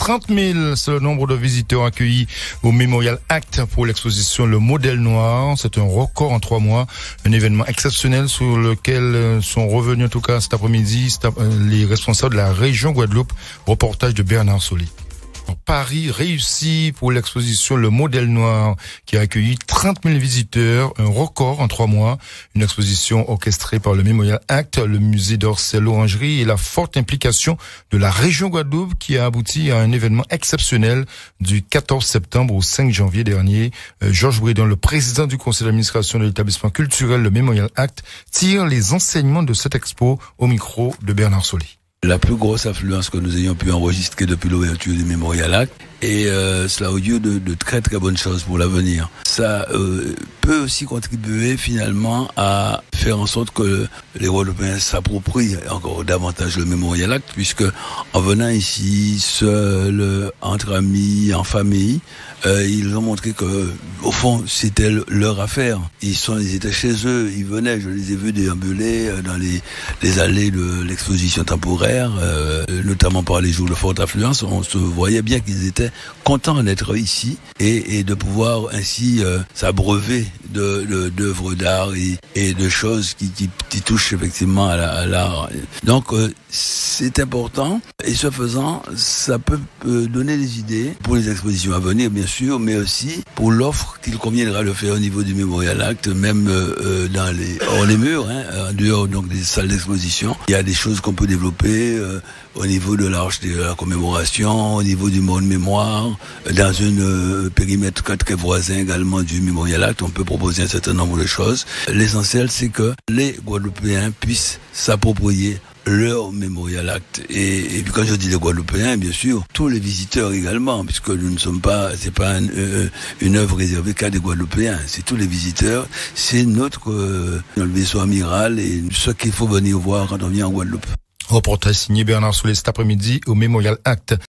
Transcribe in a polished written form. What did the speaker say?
30 000, c'est le nombre de visiteurs accueillis au Memorial Act pour l'exposition Le Modèle Noir. C'est un record en 3 mois, un événement exceptionnel sur lequel sont revenus en tout cas cet après-midi les responsables de la région Guadeloupe. Reportage de Bernard Solé. Paris réussi pour l'exposition Le Modèle Noir qui a accueilli 30 000 visiteurs, un record en 3 mois. Une exposition orchestrée par le Memorial Act, le musée d'Orsay, l'Orangerie et la forte implication de la région Guadeloupe qui a abouti à un événement exceptionnel du 14 septembre au 5 janvier dernier. Georges Bredon, le président du conseil d'administration de l'établissement culturel Le Memorial Act, tire les enseignements de cette expo au micro de Bernard Solé. La plus grosse affluence que nous ayons pu enregistrer depuis l'ouverture du Memorial Act et cela augure de très très bonnes choses pour l'avenir. Ça peut aussi contribuer finalement à faire en sorte que les Guadeloupéens s'approprient encore davantage le Memorial Act, puisque en venant ici seuls, entre amis, en famille, ils ont montré que au fond c'était leur affaire. Ils étaient chez eux, ils venaient, je les ai vus déambuler dans les allées de l'exposition temporaire, notamment par les jours de forte affluence. On se voyait bien qu'ils étaient contents d'être ici et de pouvoir ainsi s'abreuver d'œuvres d'art et de choses qui touchent effectivement à l'art. Donc c'est important et ce faisant, ça peut donner des idées pour les expositions à venir bien sûr, mais aussi pour l'offre qu'il conviendra de faire au niveau du Memorial Act, même hors les murs, en dehors donc des salles d'exposition. Il y a des choses qu'on peut développer au niveau de l'arche de la commémoration, au niveau du mot de mémoire, dans un périmètre très voisin également du Memorial Act. On peut proposer un certain nombre de choses. L'essentiel, c'est que les Guadeloupéens puissent s'approprier leur Memorial Act. Et puis quand je dis les Guadeloupéens, bien sûr, tous les visiteurs également, puisque nous ne sommes pas, c'est pas une œuvre réservée qu'à des Guadeloupéens, c'est tous les visiteurs, c'est notre vaisseau amiral et ce qu'il faut venir voir quand on vient en Guadeloupe. Reportage signé Bernard Solé cet après-midi au Memorial Act.